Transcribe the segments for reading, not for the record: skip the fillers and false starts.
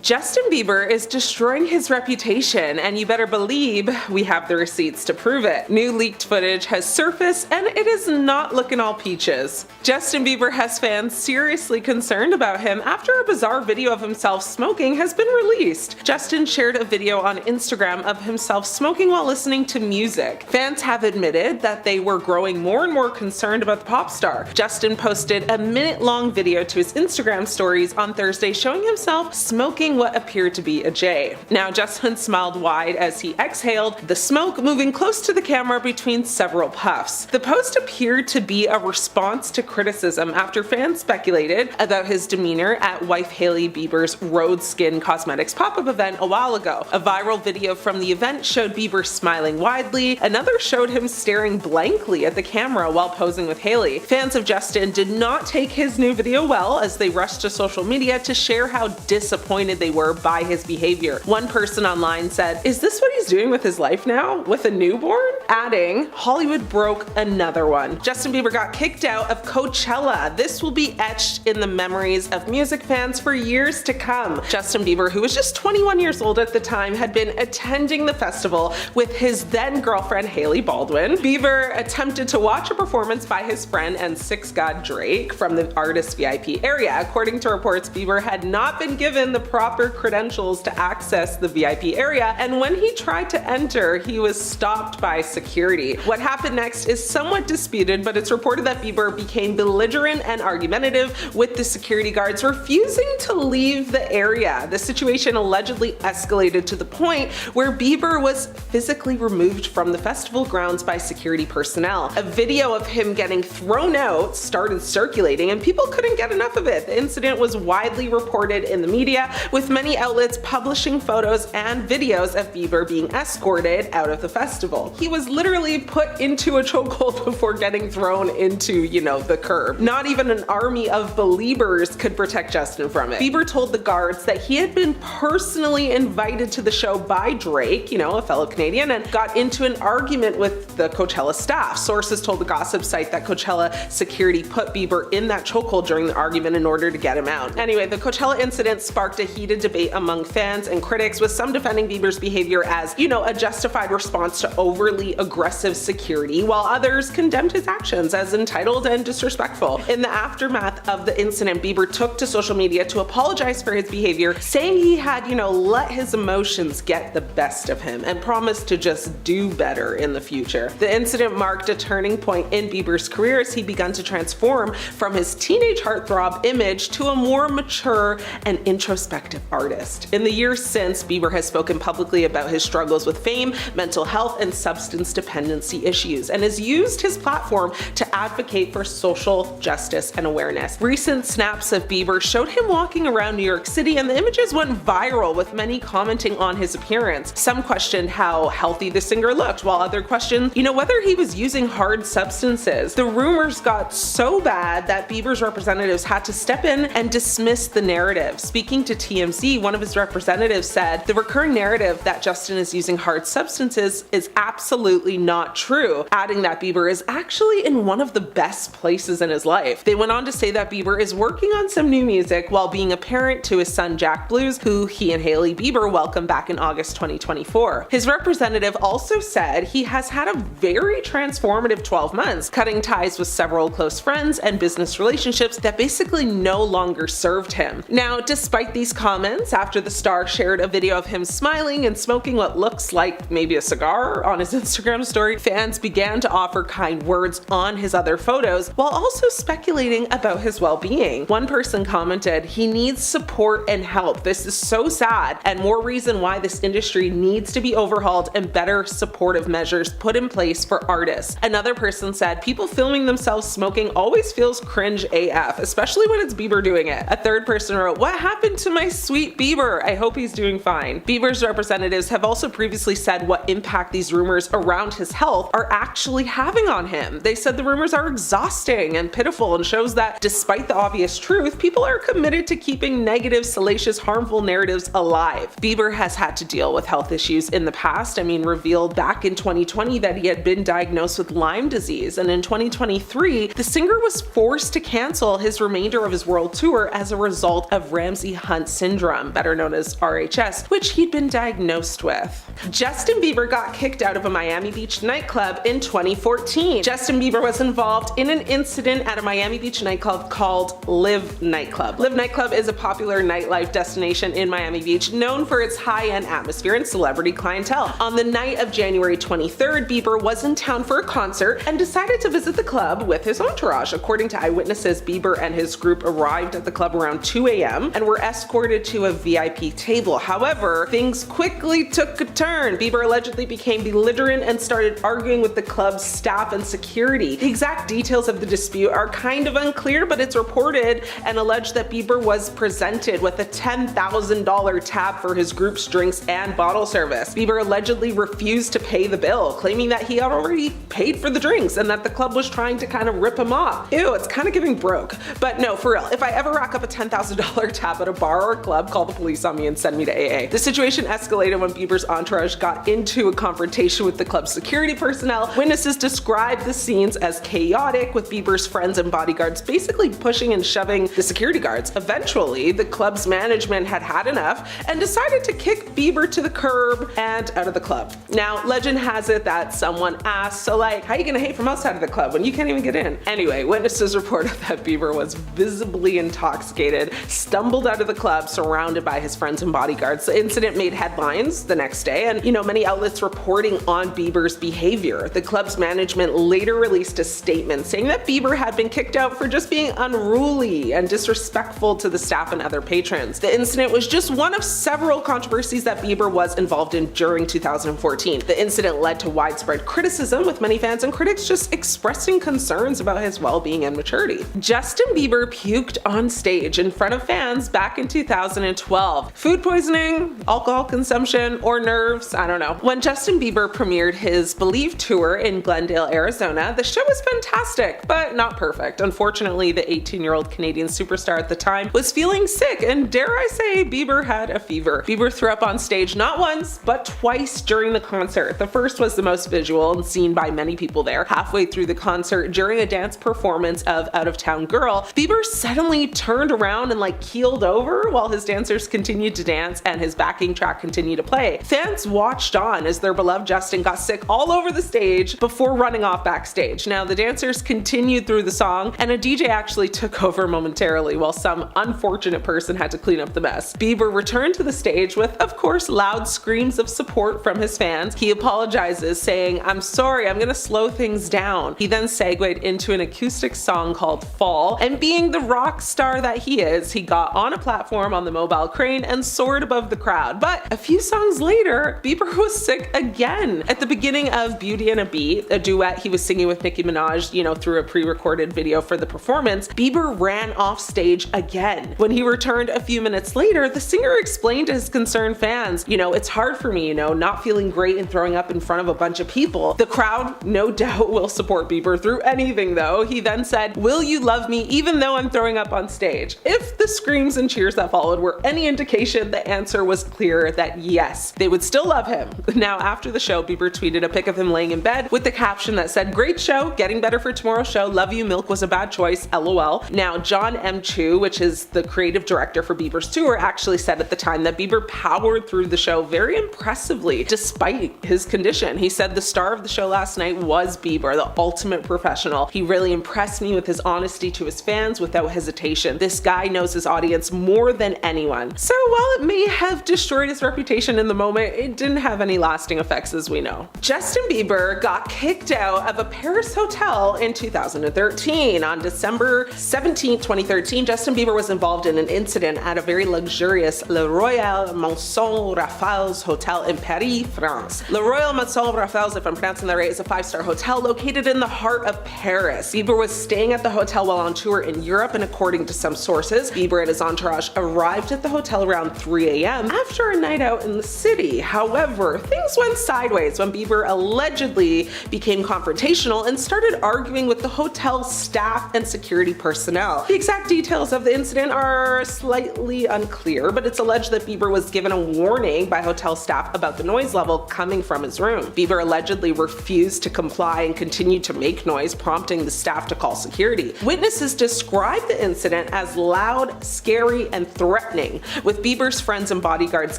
Justin Bieber is destroying his reputation, and you better believe we have the receipts to prove it. New leaked footage has surfaced, and it is not looking all peaches. Justin Bieber has fans seriously concerned about him after a bizarre video of himself smoking has been released. Justin shared a video on Instagram of himself smoking while listening to music. Fans have admitted that they were growing more and more concerned about the pop star. Justin posted a minute-long video to his Instagram stories on Thursday showing himself smoking what appeared to be a J. Now, Justin smiled wide as he exhaled the smoke, moving close to the camera between several puffs. The post appeared to be a response to criticism after fans speculated about his demeanor at wife Hailey Bieber's Rhode Skin Cosmetics pop-up event a while ago. A viral video from the event showed Bieber smiling widely. Another showed him staring blankly at the camera while posing with Hailey. Fans of Justin did not take his new video well, as they rushed to social media to share how disappointed they were by his behavior. One person online said, "Is this what he's doing with his life now? With a newborn?" Adding, "Hollywood broke another one." Justin Bieber got kicked out of Coachella. This will be etched in the memories of music fans for years to come. Justin Bieber, who was just 21 years old at the time, had been attending the festival with his then girlfriend Hailey Baldwin. Bieber attempted to watch a performance by his friend and Six God Drake from the artist VIP area. According to reports, Bieber had not been given the proper credentials to access the VIP area, and when he tried to enter, he was stopped by security. What happened next is somewhat disputed, but it's reported that Bieber became belligerent and argumentative with the security guards, refusing to leave the area. The situation allegedly escalated to the point where Bieber was physically removed from the festival grounds by security personnel. A video of him getting thrown out started circulating, and people couldn't get enough of it. The incident was widely reported in the media, with many outlets publishing photos and videos of Bieber being escorted out of the festival. He was literally put into a chokehold before getting thrown into, the curb. Not even an army of believers could protect Justin from it. Bieber told the guards that he had been personally invited to the show by Drake, a fellow Canadian, and got into an argument with the Coachella staff. Sources told the gossip site that Coachella security put Bieber in that chokehold during the argument in order to get him out. Anyway, the Coachella incident sparked a heated debate among fans and critics, with some defending Bieber's behavior as, a justified response to overly aggressive security, while others condemned his actions as entitled and disrespectful. In the aftermath of the incident, Bieber took to social media to apologize for his behavior, saying he had, let his emotions get the best of him and promised to just do better in the future. The incident marked a turning point in Bieber's career as he began to transform from his teenage heartthrob image to a more mature and introspective artist. In the years since, Bieber has spoken publicly about his struggles with fame, mental health, and substance dependency issues, and has used his platform to advocate for social justice and awareness. Recent snaps of Bieber showed him walking around New York City, and the images went viral, with many commenting on his appearance. Some questioned how healthy the singer looked, while others questioned, whether he was using hard substances. The rumors got so bad that Bieber's representatives had to step in and dismiss the narrative. Speaking to TMZ, one of his representatives said, "The recurring narrative that Justin is using hard substances is absolutely not true," adding that Bieber is actually in one of the best places in his life. They went on to say that Bieber is working on some new music while being a parent to his son Jack Blues, who he and Hailey Bieber welcomed back in August 2024. His representative also said he has had a very transformative 12 months, cutting ties with several close friends and business relationships that basically no longer served him. Now, despite these comments, after the star shared a video of him smiling and smoking what looks like maybe a cigar on his Instagram story, fans began to offer kind words on his other photos, while also speculating about his well-being. One person commented, "He needs support and help. This is so sad, and more reason why this industry needs to be overhauled and better supportive measures put in place for artists." Another person said, "People filming themselves smoking always feels cringe AF, especially when it's Bieber doing it." A third person wrote, "What happened to my sweet Bieber? I hope he's doing fine." Bieber's representatives have also previously said what impact these rumors around his health are actually having on him. They said the rumors are exhausting and pitiful, and shows that despite the obvious truth, people are committed to keeping negative, salacious, harmful narratives alive. Bieber has had to deal with health issues in the past. Revealed back in 2020 that he had been diagnosed with Lyme disease, and in 2023, the singer was forced to cancel his remainder of his world tour as a result of Ramsay Hunt syndrome. syndrome, better known as RHS, which he'd been diagnosed with. Justin Bieber got kicked out of a Miami Beach nightclub in 2014. Justin Bieber was involved in an incident at a Miami Beach nightclub called LIV Nightclub. LIV Nightclub is a popular nightlife destination in Miami Beach known for its high-end atmosphere and celebrity clientele. On the night of January 23rd, Bieber was in town for a concert and decided to visit the club with his entourage. According to eyewitnesses, Bieber and his group arrived at the club around 2 a.m. and were escorted to a VIP table. However, things quickly took a turn. Bieber allegedly became belligerent and started arguing with the club's staff and security. The exact details of the dispute are kind of unclear, but it's reported and alleged that Bieber was presented with a $10,000 tab for his group's drinks and bottle service. Bieber allegedly refused to pay the bill, claiming that he had already paid for the drinks and that the club was trying to kind of rip him off. Ew, it's kind of giving broke. But no, for real, if I ever rack up a $10,000 tab at a bar or a club, call the police on me and send me to AA. The situation escalated when Bieber's entourage got into a confrontation with the club's security personnel. Witnesses described the scenes as chaotic, with Bieber's friends and bodyguards basically pushing and shoving the security guards. Eventually, the club's management had had enough and decided to kick Bieber to the curb and out of the club. Now, legend has it that someone asked, so like, how are you gonna hate from outside of the club when you can't even get in? Anyway, witnesses reported that Bieber was visibly intoxicated, stumbled out of the club surrounded by his friends and bodyguards. The incident made headlines the next day and, many outlets reporting on Bieber's behavior. The club's management later released a statement saying that Bieber had been kicked out for just being unruly and disrespectful to the staff and other patrons. The incident was just one of several controversies that Bieber was involved in during 2014. The incident led to widespread criticism, with many fans and critics just expressing concerns about his well-being and maturity. Justin Bieber puked on stage in front of fans back in 2012. Food poisoning, alcohol consumption, or nerves? I don't know. When Justin Bieber premiered his Believe tour in Glendale, Arizona, the show was fantastic, but not perfect. Unfortunately, the 18-year-old Canadian superstar at the time was feeling sick, and dare I say, Bieber had a fever. Bieber threw up on stage not once, but twice during the concert. The first was the most visual and seen by many people there. Halfway through the concert, during a dance performance of Out of Town Girl, Bieber suddenly turned around and keeled over while his dancers continued to dance and his backing track continued to play. Fans watched on as their beloved Justin got sick all over the stage before running off backstage. Now, the dancers continued through the song, and a DJ actually took over momentarily while some unfortunate person had to clean up the mess. Bieber returned to the stage with, of course, loud screams of support from his fans. He apologizes, saying, "I'm sorry, I'm gonna slow things down." He then segued into an acoustic song called Fall, and being the rock star that he is, he got on a platform on the mobile crane and soared above the crowd. But a few songs later, Bieber was sick again. At the beginning of Beauty and a Beat, a duet he was singing with Nicki Minaj, through a pre-recorded video for the performance, Bieber ran off stage again. When he returned a few minutes later, the singer explained to his concerned fans, it's hard for me, not feeling great and throwing up in front of a bunch of people. The crowd, no doubt, will support Bieber through anything though. He then said, "Will you love me even though I'm throwing up on stage?" If the screams and cheers that followed were any indication, the answer was clear that yes, they would still love him. Now, after the show, Bieber tweeted a pic of him laying in bed with the caption that said, "Great show, getting better for tomorrow's show, love you, milk was a bad choice, LOL." Now, John M. Chu, which is the creative director for Bieber's tour, actually said at the time that Bieber powered through the show very impressively despite his condition. He said, "The star of the show last night was Bieber, the ultimate professional. He really impressed me with his honesty to his fans without hesitation. This guy knows his audience more than anyone." So while it may have destroyed his reputation in the moment, it didn't have any lasting effects, as we know. Justin Bieber got kicked out of a Paris hotel in 2013. On December 17, 2013, Justin Bieber was involved in an incident at a very luxurious Le Royal Maison Raffles Hotel in Paris, France. Le Royal Maison Raffles, if I'm pronouncing that right, is a 5-star hotel located in the heart of Paris. Bieber was staying at the hotel while on tour in Europe, and according to some sources, Bieber and his entourage arrived at the hotel around 3 a.m. after a night out in the city. However, things went sideways when Bieber allegedly became confrontational and started arguing with the hotel staff and security personnel. The exact details of the incident are slightly unclear, but it's alleged that Bieber was given a warning by hotel staff about the noise level coming from his room. Bieber allegedly refused to comply and continued to make noise, prompting the staff to call security. Witnesses described the incident as loud, scary, and threatening threatening, with Bieber's friends and bodyguards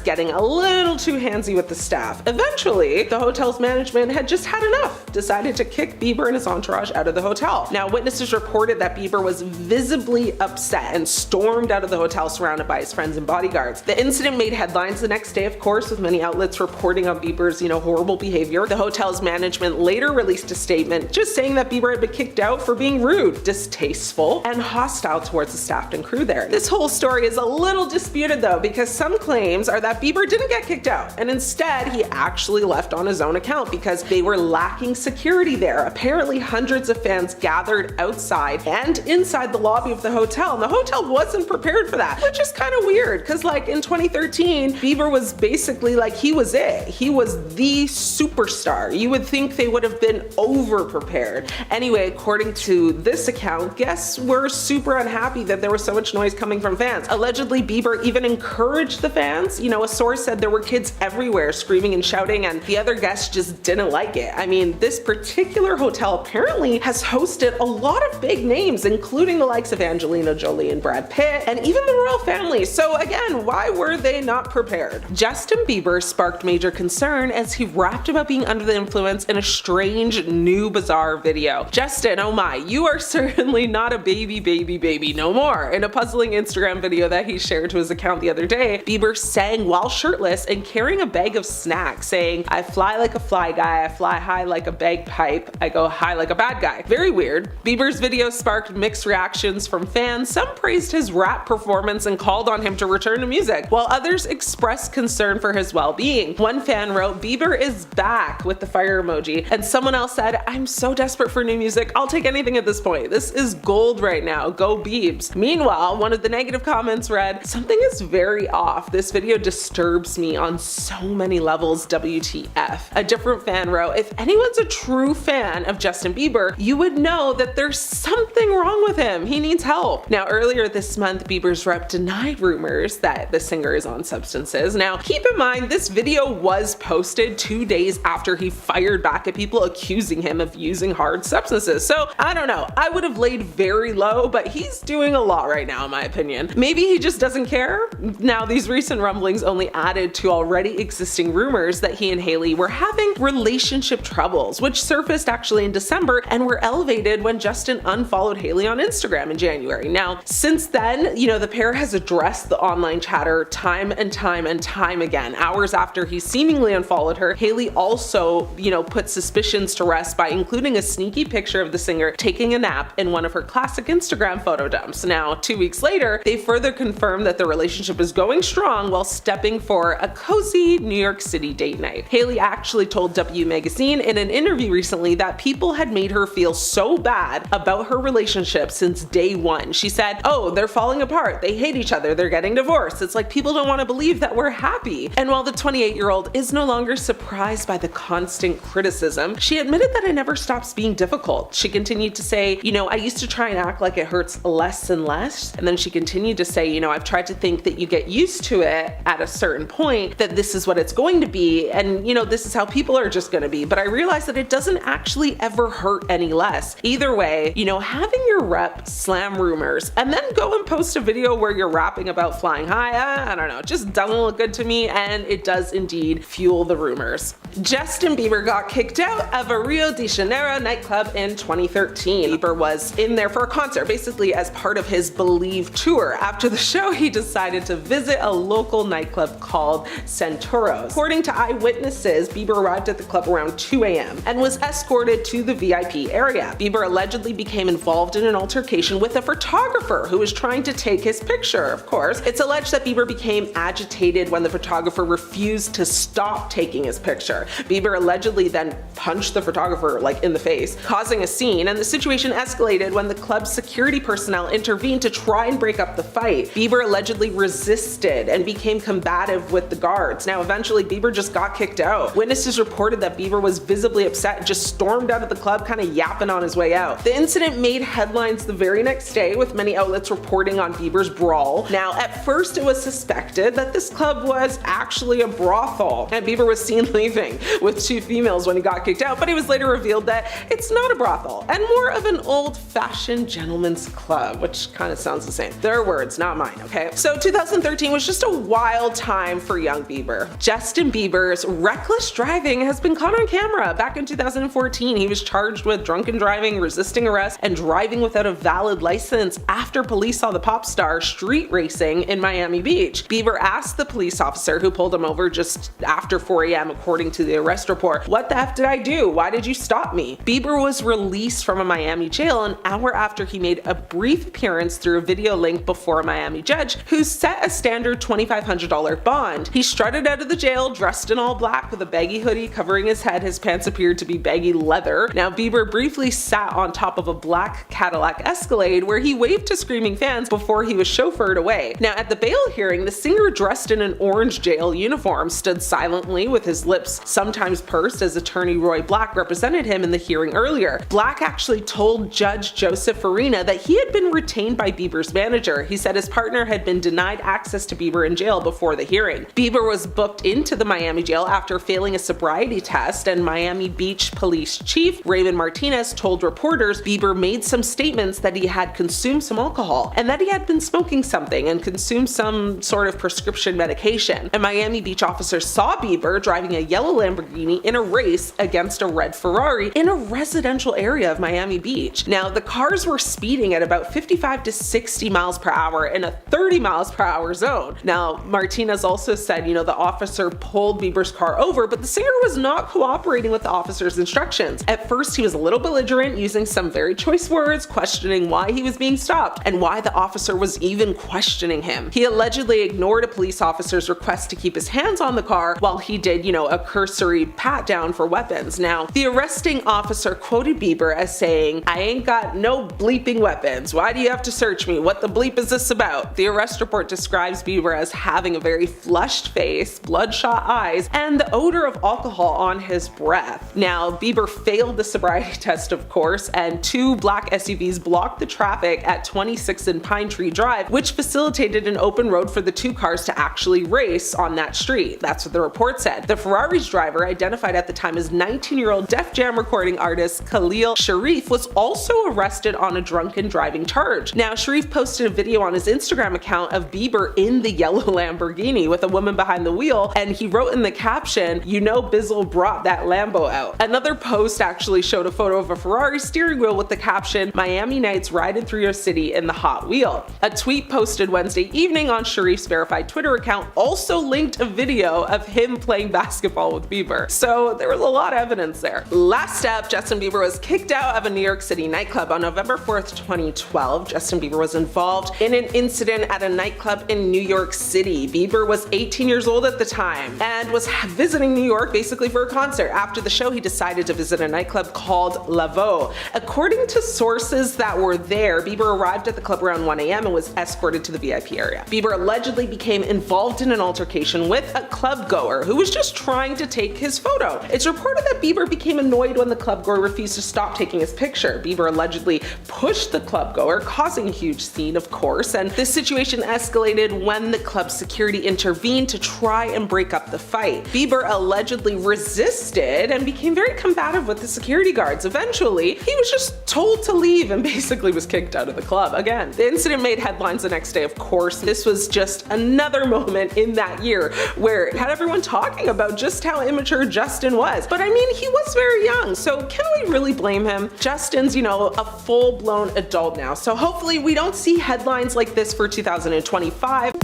getting a little too handsy with the staff. Eventually, the hotel's management had just had enough, decided to kick Bieber and his entourage out of the hotel. Now, witnesses reported that Bieber was visibly upset and stormed out of the hotel surrounded by his friends and bodyguards. The incident made headlines the next day, of course, with many outlets reporting on Bieber's, horrible behavior. The hotel's management later released a statement just saying that Bieber had been kicked out for being rude, distasteful, and hostile towards the staff and crew there. This whole story is a little disputed though, because some claims are that Bieber didn't get kicked out, and instead he actually left on his own account because they were lacking security there. Apparently hundreds of fans gathered outside and inside the lobby of the hotel, and the hotel wasn't prepared for that, which is kind of weird because like in 2013, Bieber was basically like, he was it. He was the superstar. You would think they would have been over prepared. Anyway, according to this account, guests were super unhappy that there was so much noise coming from fans. Allegedly, Bieber even encouraged the fans. A source said there were kids everywhere screaming and shouting, and the other guests just didn't like it. I mean, this particular hotel apparently has hosted a lot of big names, including the likes of Angelina Jolie and Brad Pitt, and even the royal family. So again, why were they not prepared? Justin Bieber sparked major concern as he rapped about being under the influence in a strange, new, bizarre video. Justin, oh my, you are certainly not a baby no more. In a puzzling Instagram video that he shared to his account the other day, Bieber sang while shirtless and carrying a bag of snacks, saying, "I fly like a fly guy, I fly high like a bagpipe, I go high like a bad guy." Very weird. Bieber's video sparked mixed reactions from fans. Some praised his rap performance and called on him to return to music, while others expressed concern for his well-being. One fan wrote, "Bieber is back," with the fire emoji, and someone else said, "I'm so desperate for new music, I'll take anything at this point. This is gold right now, go Biebs." Meanwhile, one of the negative comments read, "Something is very off. This video disturbs me on so many levels, WTF." A different fan wrote, "If anyone's a true fan of Justin Bieber, you would know that there's something wrong with him. He needs help." Now, earlier this month, Bieber's rep denied rumors that the singer is on substances. Now, keep in mind, this video was posted 2 days after he fired back at people accusing him of using hard substances. So, I don't know. I would have laid very low, but he's doing a lot right now, in my opinion. Maybe he just doesn't care? Now, these recent rumblings only added to already existing rumors that he and Hailey were having relationship troubles, which surfaced actually in December and were elevated when Justin unfollowed Hailey on Instagram in January. Now, since then, the pair has addressed the online chatter time and time again. Hours after he seemingly unfollowed her, Hailey also, put suspicions to rest by including a sneaky picture of the singer taking a nap in one of her classic Instagram photo dumps. Now, 2 weeks later, they further confirmed that the relationship is going strong while stepping for a cozy New York City date night. Hailey actually told W Magazine in an interview recently that people had made her feel so bad about her relationship since day one. She said, "Oh, they're falling apart, they hate each other, they're getting divorced. It's like people don't want to believe that we're happy." And while the 28-year-old is no longer surprised by the constant criticism, she admitted that it never stops being difficult. She continued to say, "I used to try and act like it hurts less and less." And then she continued to say, "I've tried to think that you get used to it at a certain point, that this is what it's going to be, and this is how people are just going to be. But I realized that it doesn't actually ever hurt any less. Either way, having your rep slam rumors and then go and post a video where you're rapping about flying high, I don't know, it just doesn't look good to me, and it does indeed fuel the rumors." Justin Bieber got kicked out of a Rio de Janeiro nightclub in 2013. Bieber was in there for a concert, basically as part of his Believe tour. After the show, he decided to visit a local nightclub called Centauros. According to eyewitnesses, Bieber arrived at the club around 2 a.m. and was escorted to the VIP area. Bieber allegedly became involved in an altercation with a photographer who was trying to take his picture, of course. It's alleged that Bieber became agitated when the photographer refused to stop taking his picture. Bieber allegedly then punched the photographer in the face, causing a scene, and the situation escalated when the club's security personnel intervened to try and break up the fight. Bieber allegedly resisted and became combative with the guards. Now, eventually, Bieber just got kicked out. Witnesses reported that Bieber was visibly upset and just stormed out of the club, kind of yapping on his way out. The incident made headlines the very next day, with many outlets reporting on Bieber's brawl. Now, at first, it was suspected that this club was actually a brothel, and Bieber was seen leaving with 2 females when he got kicked out, but it was later revealed that it's not a brothel and more of an old-fashioned gentleman's club, which kind of sounds the same. Their words, not mine, okay? Okay, so 2013 was just a wild time for young Bieber. Justin Bieber's reckless driving has been caught on camera. Back in 2014, he was charged with drunken driving, resisting arrest, and driving without a valid license after police saw the pop star street racing in Miami Beach. Bieber asked the police officer who pulled him over just after 4 a.m. according to the arrest report, "What the F did I do? Why did you stop me?" Bieber was released from a Miami jail an hour after he made a brief appearance through a video link before a Miami judge who set a standard $2,500 bond. He strutted out of the jail dressed in all black with a baggy hoodie covering his head. His pants appeared to be baggy leather. Now, Bieber briefly sat on top of a black Cadillac Escalade where he waved to screaming fans before he was chauffeured away. Now, at the bail hearing, the singer dressed in an orange jail uniform stood silently with his lips sometimes pursed as attorney Roy Black represented him in the hearing earlier. Black actually told Judge Joseph Farina that he had been retained by Bieber's manager. He said his partner had been denied access to Bieber in jail before the hearing. Bieber was booked into the Miami jail after failing a sobriety test, and Miami Beach Police Chief Raymond Martinez told reporters Bieber made some statements that he had consumed some alcohol and that he had been smoking something and consumed some sort of prescription medication. A Miami Beach officer saw Bieber driving a yellow Lamborghini in a race against a red Ferrari in a residential area of Miami Beach. Now, the cars were speeding at about 55 to 60 miles per hour in a 30 miles per hour zone. Now, Martinez also said, the officer pulled Bieber's car over, but the singer was not cooperating with the officer's instructions. At first, he was a little belligerent, using some very choice words, questioning why he was being stopped and why the officer was even questioning him. He allegedly ignored a police officer's request to keep his hands on the car while he did, a cursory pat down for weapons. Now, the arresting officer quoted Bieber as saying, "I ain't got no bleeping weapons. Why do you have to search me? What the bleep is this about?" The arrest report describes Bieber as having a very flushed face, bloodshot eyes, and the odor of alcohol on his breath. Now, Bieber failed the sobriety test, of course, and 2 black SUVs blocked the traffic at 26 and Pine Tree Drive, which facilitated an open road for the 2 cars to actually race on that street. That's what the report said. The Ferrari's driver, identified at the time as 19-year-old Def Jam recording artist Khalil Sharif, was also arrested on a drunken driving charge. Now, Sharif posted a video on his Instagram account of Bieber in the yellow Lamborghini with a woman behind the wheel, and he wrote in the caption, "Bizzle brought that Lambo out." Another post actually showed a photo of a Ferrari steering wheel with the caption, "Miami Nights riding through your city in the Hot Wheel." A tweet posted Wednesday evening on Sharif's verified Twitter account also linked a video of him playing basketball with Bieber. So there was a lot of evidence there. Last up, Justin Bieber was kicked out of a New York City nightclub on November 4th, 2012. Justin Bieber was involved in an incident at a nightclub in New York City. Bieber was 18 years old at the time and was visiting New York basically for a concert. After the show, he decided to visit a nightclub called LIV. According to sources that were there, Bieber arrived at the club around 1 a.m. and was escorted to the VIP area. Bieber allegedly became involved in an altercation with a club goer who was just trying to take his photo. It's reported that Bieber became annoyed when the club goer refused to stop taking his picture. Bieber allegedly pushed the club goer, causing a huge scene, of course, and this situation escalated when the club security intervened to try and break up the fight. Bieber allegedly resisted and became very combative with the security guards. Eventually, he was just told to leave and basically was kicked out of the club again. The incident made headlines the next day, of course. This was just another moment in that year where it had everyone talking about just how immature Justin was. But I mean, he was very young, so can we really blame him? Justin's, a full-blown adult now, so hopefully we don't see headlines like this for 2025.